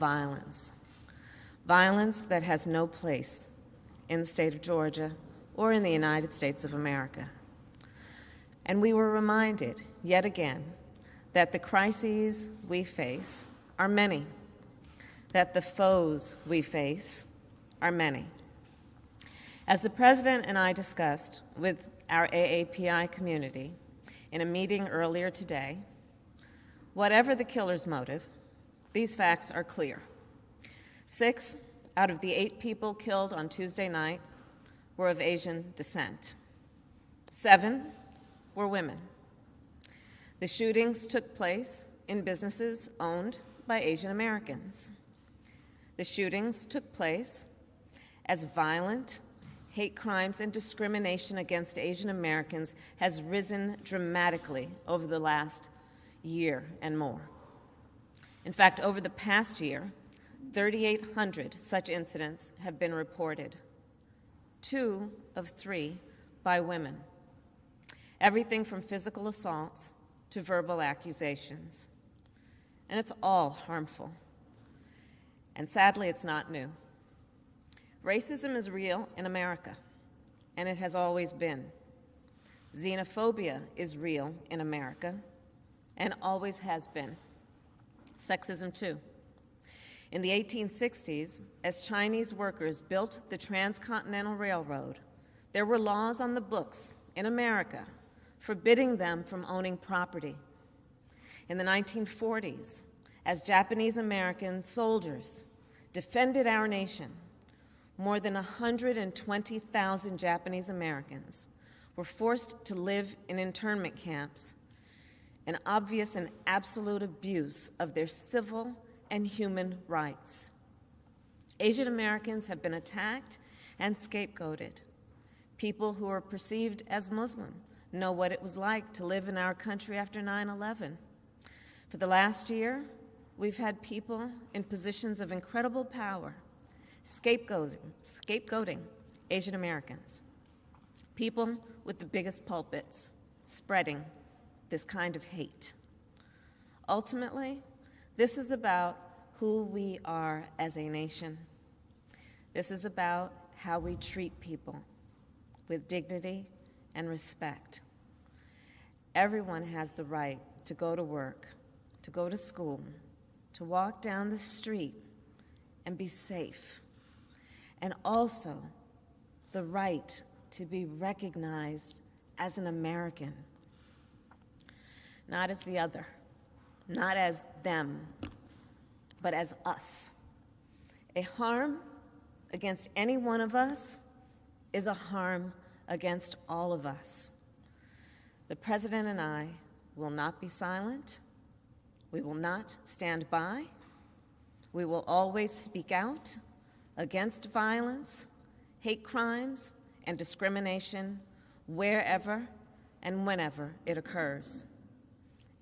violence. Violence that has no place in the state of Georgia or in the United States of America. And we were reminded, yet again, that the crises we face are many, that the foes we face are many. As the President and I discussed with our AAPI community in a meeting earlier today, whatever the killer's motive, these facts are clear. 6 out of the 8 people killed on Tuesday night were of Asian descent. 7 were women. The shootings took place in businesses owned by Asian Americans. The shootings took place as violent hate crimes and discrimination against Asian Americans has risen dramatically over the last year and more. In fact, over the past year, 3,800 such incidents have been reported, 2 of 3 by women. Everything from physical assaults to verbal accusations. And it's all harmful. And sadly, it's not new. Racism is real in America, and it has always been. Xenophobia is real in America, and always has been. Sexism, too. In the 1860s, as Chinese workers built the Transcontinental Railroad, there were laws on the books in America forbidding them from owning property. In the 1940s, as Japanese American soldiers defended our nation, more than 120,000 Japanese Americans were forced to live in internment camps, an obvious and absolute abuse of their civil and human rights. Asian Americans have been attacked and scapegoated. People who are perceived as Muslim know what it was like to live in our country after 9/11. For the last year, we've had people in positions of incredible power scapegoating Asian Americans, people with the biggest pulpits spreading this kind of hate. Ultimately, this is about who we are as a nation. This is about how we treat people with dignity and respect. Everyone has the right to go to work, to go to school, to walk down the street and be safe, and also the right to be recognized as an American, not as the other, not as them, but as us. A harm against any one of us is a harm against all of us. The President and I will not be silent. We will not stand by. We will always speak out against violence, hate crimes, and discrimination wherever and whenever it occurs.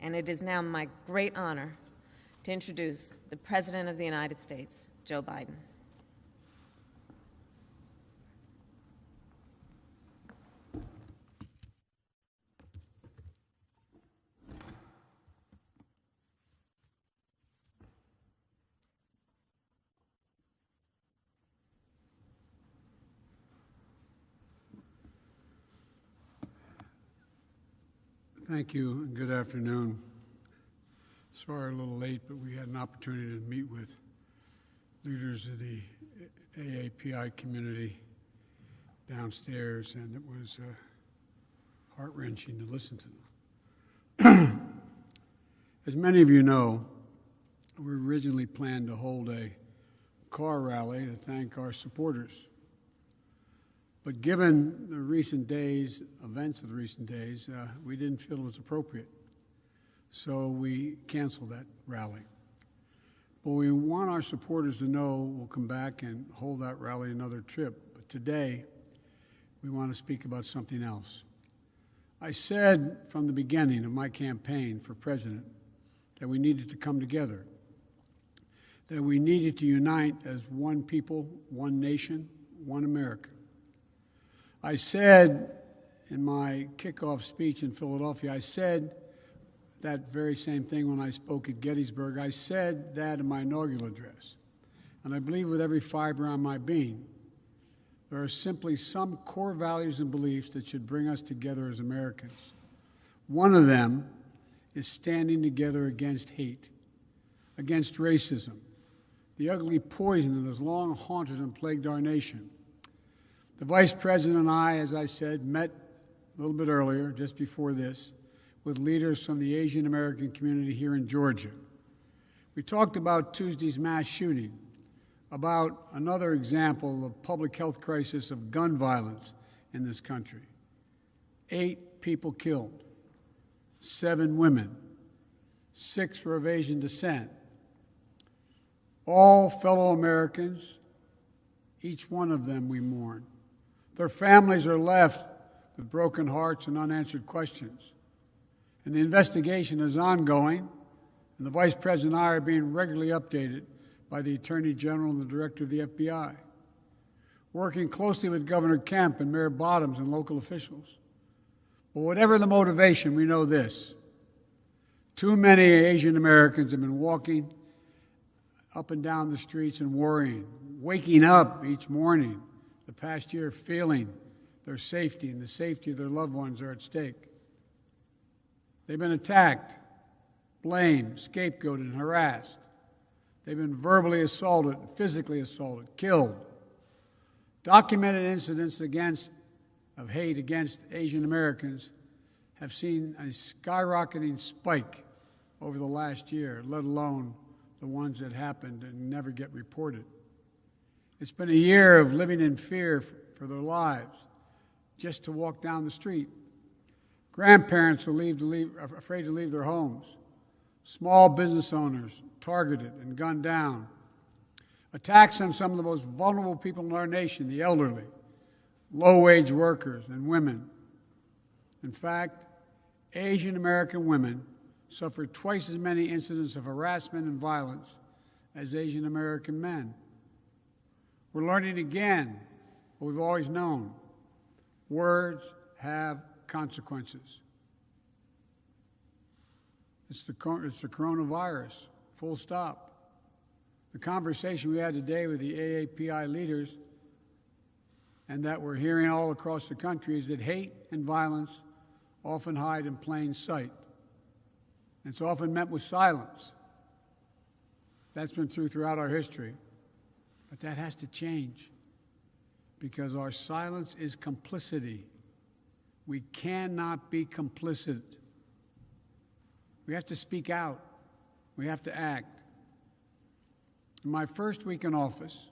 And it is now my great honor to introduce the President of the United States, Joe Biden. Thank you, and good afternoon. Sorry a little late, but we had an opportunity to meet with leaders of the AAPI community downstairs, and it was heart-wrenching to listen to them. As many of you know, we originally planned to hold a car rally to thank our supporters. But given the recent days, events of the recent days, we didn't feel it was appropriate. So we canceled that rally. But we want our supporters to know we'll come back and hold that rally another trip. But today, we want to speak about something else. I said from the beginning of my campaign for president that we needed to come together, that we needed to unite as one people, one nation, one America. I said in my kickoff speech in Philadelphia, I said that very same thing when I spoke at Gettysburg. I said that in my inaugural address. And I believe with every fiber on my being, there are simply some core values and beliefs that should bring us together as Americans. One of them is standing together against hate, against racism, the ugly poison that has long haunted and plagued our nation. The Vice President and I, as I said, met a little bit earlier, just before this, with leaders from the Asian American community here in Georgia. We talked about Tuesday's mass shooting, about another example of public health crisis of gun violence in this country. 8 people killed, 7 women, 6 were of Asian descent. All fellow Americans, each one of them we mourn. Their families are left with broken hearts and unanswered questions. And the investigation is ongoing, and the Vice President and I are being regularly updated by the Attorney General and the Director of the FBI, working closely with Governor Kemp and Mayor Bottoms and local officials. But whatever the motivation, we know this. Too many Asian Americans have been walking up and down the streets and worrying, waking up each morning the past year feeling their safety and the safety of their loved ones are at stake. They've been attacked, blamed, scapegoated, and harassed. They've been verbally assaulted, physically assaulted, killed. Documented incidents of hate against Asian Americans have seen a skyrocketing spike over the last year, let alone the ones that happened and never get reported. It's been a year of living in fear for their lives, just to walk down the street. Grandparents are afraid to leave their homes. Small business owners targeted and gunned down. Attacks on some of the most vulnerable people in our nation, the elderly, low-wage workers, and women. In fact, Asian American women suffered twice as many incidents of harassment and violence as Asian American men. We're learning again what we've always known. Words have consequences. It's the coronavirus, full stop. The conversation we had today with the AAPI leaders and that we're hearing all across the country is that hate and violence often hide in plain sight. It's often met with silence. That's been true throughout our history. But that has to change because our silence is complicity. We cannot be complicit. We have to speak out. We have to act. In my first week in office,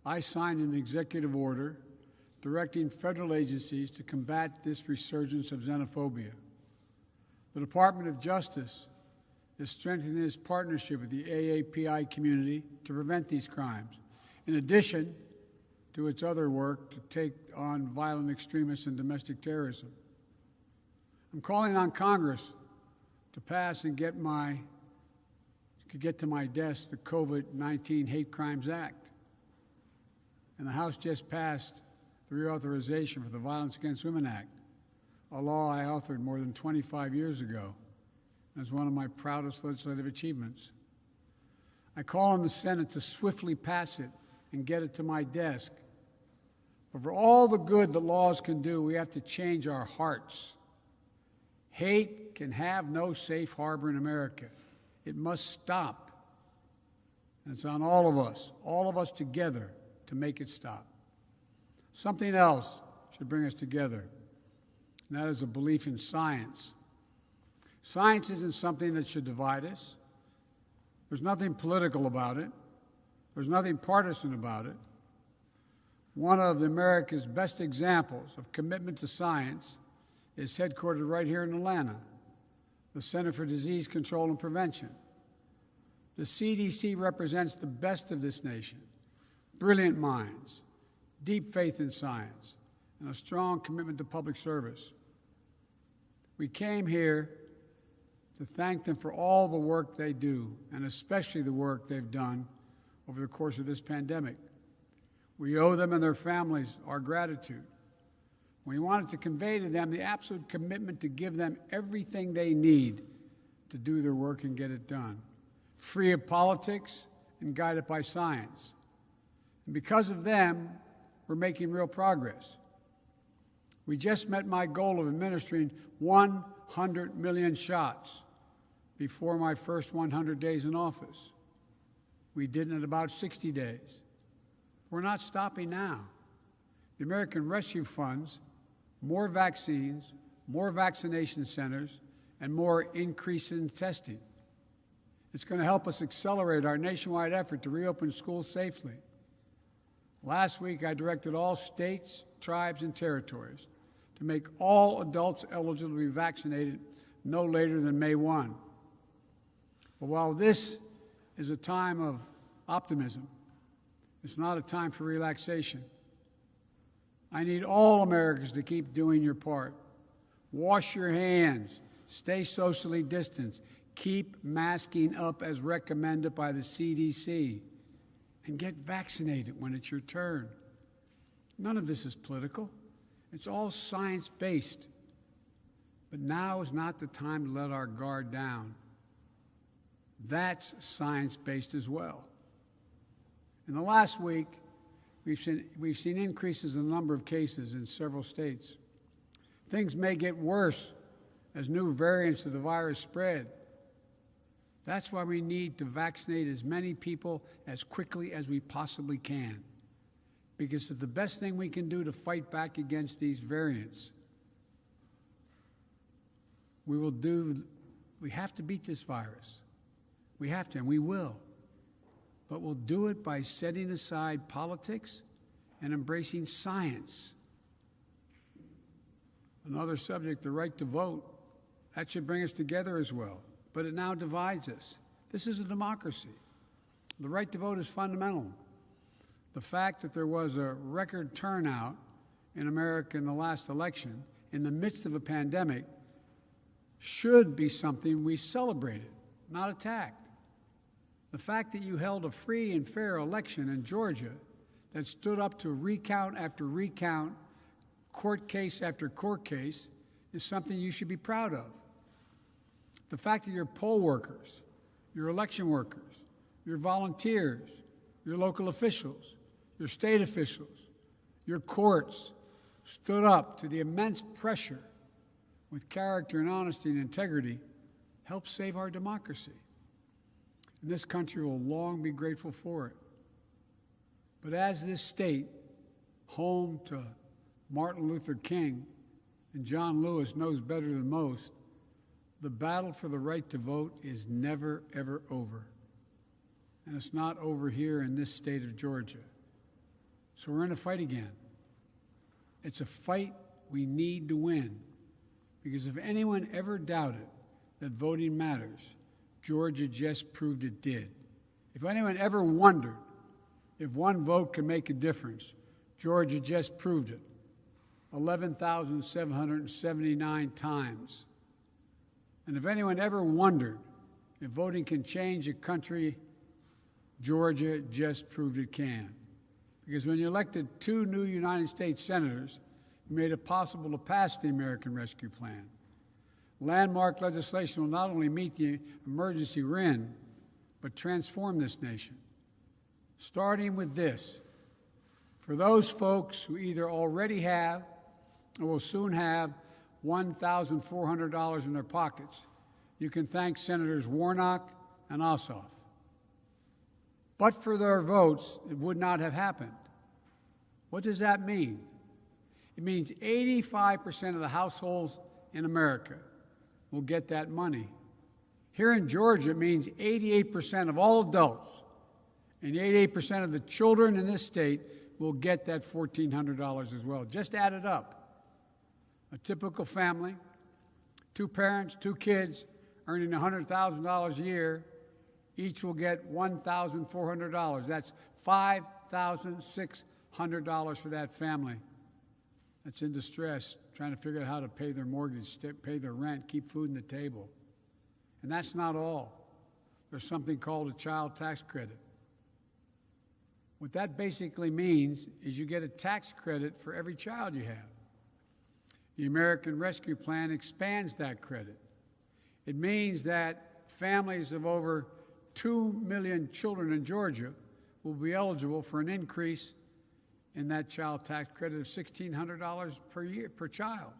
I signed an executive order directing federal agencies to combat this resurgence of xenophobia. The Department of Justice is strengthening its partnership with the AAPI community to prevent these crimes, in addition to its other work to take on violent extremists and domestic terrorism. I'm calling on Congress to pass and get to my desk the COVID-19 Hate Crimes Act. And the House just passed the reauthorization for the Violence Against Women Act, a law I authored more than 25 years ago. It's one of my proudest legislative achievements. I call on the Senate to swiftly pass it and get it to my desk. But for all the good that laws can do, we have to change our hearts. Hate can have no safe harbor in America. It must stop. And it's on all of us together, to make it stop. Something else should bring us together, and that is a belief in science. Science isn't something that should divide us. There's nothing political about it. There's nothing partisan about it. One of America's best examples of commitment to science is headquartered right here in Atlanta, the Center for Disease Control and Prevention. The CDC represents the best of this nation, brilliant minds, deep faith in science, and a strong commitment to public service. We came here to thank them for all the work they do, and especially the work they've done over the course of this pandemic. We owe them and their families our gratitude. We wanted to convey to them the absolute commitment to give them everything they need to do their work and get it done, free of politics and guided by science. And because of them, we're making real progress. We just met my goal of administering 100 million shots before my first 100 days in office. We did it in about 60 days. We're not stopping now. The American Rescue Funds, more vaccines, more vaccination centers, and more increase in testing. It's going to help us accelerate our nationwide effort to reopen schools safely. Last week, I directed all states, tribes, and territories to make all adults eligible to be vaccinated no later than May 1. But while this is a time of optimism, it's not a time for relaxation. I need all Americans to keep doing your part. Wash your hands, stay socially distanced, keep masking up as recommended by the CDC, and get vaccinated when it's your turn. None of this is political. It's all science-based. But now is not the time to let our guard down. That's science-based as well. In the last week, we've seen increases in the number of cases in several states. Things may get worse as new variants of the virus spread. That's why we need to vaccinate as many people as quickly as we possibly can, because it's the best thing we can do to fight back against these variants. We have to beat this virus. We have to, and we will. But we'll do it by setting aside politics and embracing science. Another subject, the right to vote, that should bring us together as well. But it now divides us. This is a democracy. The right to vote is fundamental. The fact that there was a record turnout in America in the last election, in the midst of a pandemic, should be something we celebrated, not attacked. The fact that you held a free and fair election in Georgia that stood up to recount after recount, court case after court case, is something you should be proud of. The fact that your poll workers, your election workers, your volunteers, your local officials, your state officials, your courts stood up to the immense pressure with character and honesty and integrity helped save our democracy. And this country will long be grateful for it. But as this state, home to Martin Luther King and John Lewis, knows better than most, the battle for the right to vote is never, ever over. And it's not over here in this state of Georgia. So we're in a fight again. It's a fight we need to win. Because if anyone ever doubted that voting matters, Georgia just proved it did. If anyone ever wondered if one vote can make a difference, Georgia just proved it. 11,779 times. And if anyone ever wondered if voting can change a country, Georgia just proved it can. Because when you elected 2 new United States senators, you made it possible to pass the American Rescue Plan. Landmark legislation will not only meet the emergency we're in, but transform this nation. Starting with this, for those folks who either already have or will soon have $1,400 in their pockets, you can thank Senators Warnock and Ossoff. But for their votes, it would not have happened. What does that mean? It means 85% of the households in America will get that money. Here in Georgia, it means 88% of all adults and 88% of the children in this state will get that $1,400 as well. Just add it up. A typical family, 2 parents, 2 kids, earning $100,000 a year, each will get $1,400. That's $5,600 for that family that's in distress, trying to figure out how to pay their mortgage, pay their rent, keep food on the table. And that's not all. There's something called a child tax credit. What that basically means is you get a tax credit for every child you have. The American Rescue Plan expands that credit. It means that families of over 2 million children in Georgia will be eligible for an increase in that child tax credit of $1,600 per year per child.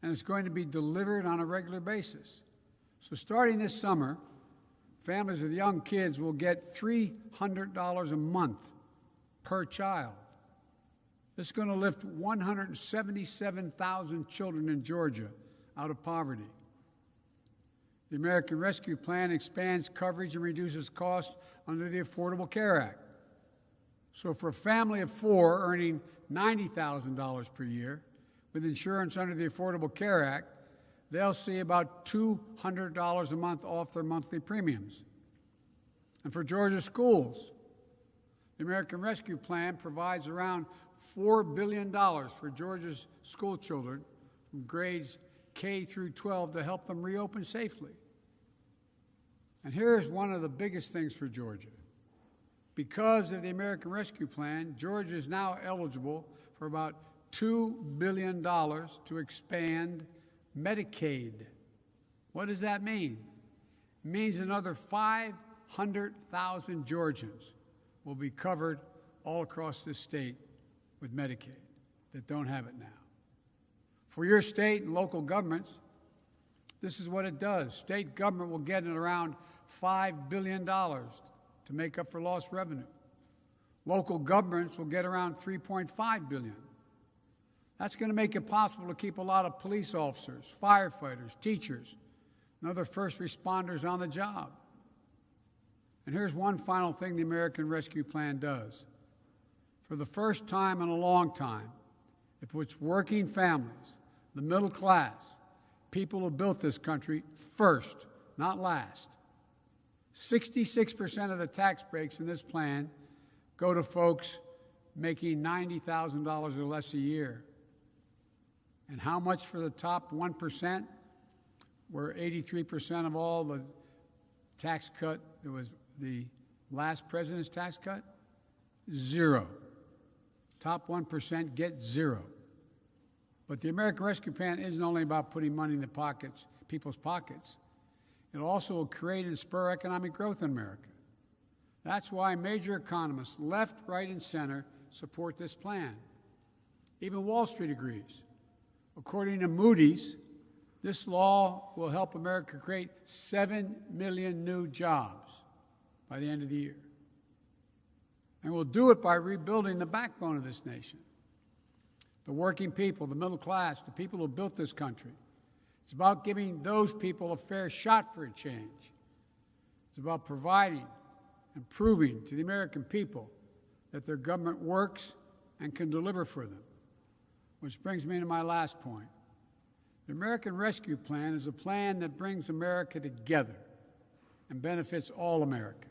And it's going to be delivered on a regular basis. So starting this summer, families with young kids will get $300 a month per child. This is going to lift 177,000 children in Georgia out of poverty. The American Rescue Plan expands coverage and reduces costs under the Affordable Care Act. So for a family of 4 earning $90,000 per year with insurance under the Affordable Care Act, they'll see about $200 a month off their monthly premiums. And for Georgia schools, the American Rescue Plan provides around $4 billion for Georgia's school children from grades K through 12 to help them reopen safely. And here's one of the biggest things for Georgia. Because of the American Rescue Plan, Georgia is now eligible for about $2 billion to expand Medicaid. What does that mean? It means another 500,000 Georgians will be covered all across this state with Medicaid that don't have it now. For your state and local governments, this is what it does. State government will get around $5 billion to make up for lost revenue. Local governments will get around $3.5 billion. That's going to make it possible to keep a lot of police officers, firefighters, teachers, and other first responders on the job. And here's one final thing the American Rescue Plan does. For the first time in a long time, it puts working families, the middle class, people who built this country first, not last. 66% of the tax breaks in this plan go to folks making $90,000 or less a year. And how much for the top 1%, where 83% of all the tax cut, there was the last president's tax cut? Zero. Top 1% get zero. But the American Rescue Plan isn't only about putting money in the pockets, people's pockets. It also will create and spur economic growth in America. That's why major economists, left, right, and center, support this plan. Even Wall Street agrees. According to Moody's, this law will help America create 7 million new jobs by the end of the year. And we'll do it by rebuilding the backbone of this nation. The working people, the middle class, the people who built this country. It's about giving those people a fair shot for a change. It's about providing and proving to the American people that their government works and can deliver for them. Which brings me to my last point. The American Rescue Plan is a plan that brings America together and benefits all America.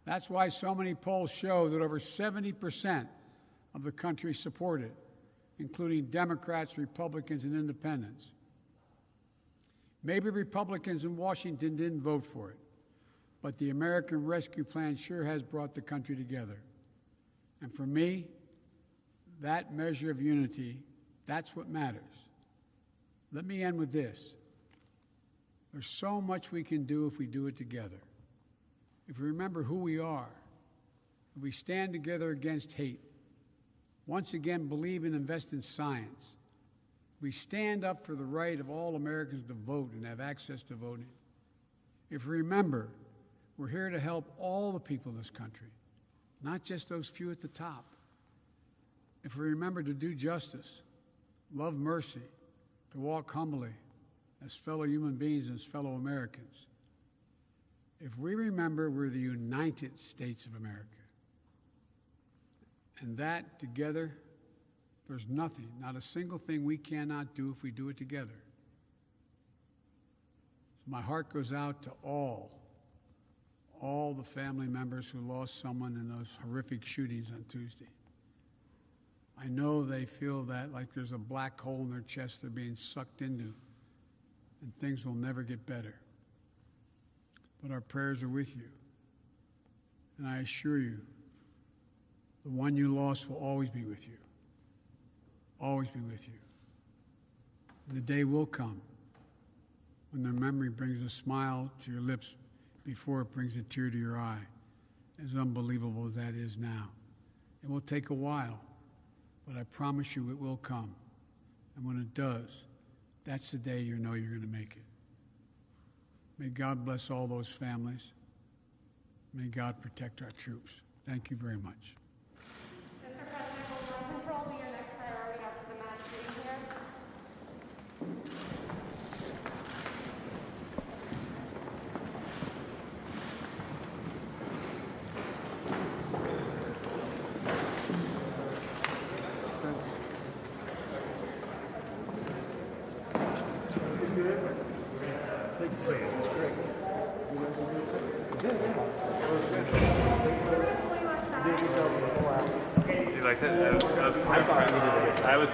That's why so many polls show that over 70% of the country support it, including Democrats, Republicans, and independents. Maybe Republicans in Washington didn't vote for it, but the American Rescue Plan sure has brought the country together. And for me, that measure of unity, that's what matters. Let me end with this. There's so much we can do if we do it together. If we remember who we are, if we stand together against hate, once again believe and invest in science, we stand up for the right of all Americans to vote and have access to voting. If we remember, we're here to help all the people in this country, not just those few at the top. If we remember to do justice, love mercy, to walk humbly as fellow human beings and as fellow Americans. If we remember we're the United States of America, and that together, there's nothing, not a single thing we cannot do if we do it together. So my heart goes out to all the family members who lost someone in those horrific shootings on Tuesday. I know they feel that like there's a black hole in their chest they're being sucked into, and things will never get better. But our prayers are with you. And I assure you, the one you lost will always be with you. Always be with you. And the day will come when their memory brings a smile to your lips before it brings a tear to your eye, as unbelievable as that is now. It will take a while, but I promise you it will come. And when it does, that's the day you know you're going to make it. May God bless all those families. May God protect our troops. Thank you very much. Mr. President, will gun control be your next priority after the mass shooting here? You liked it? That was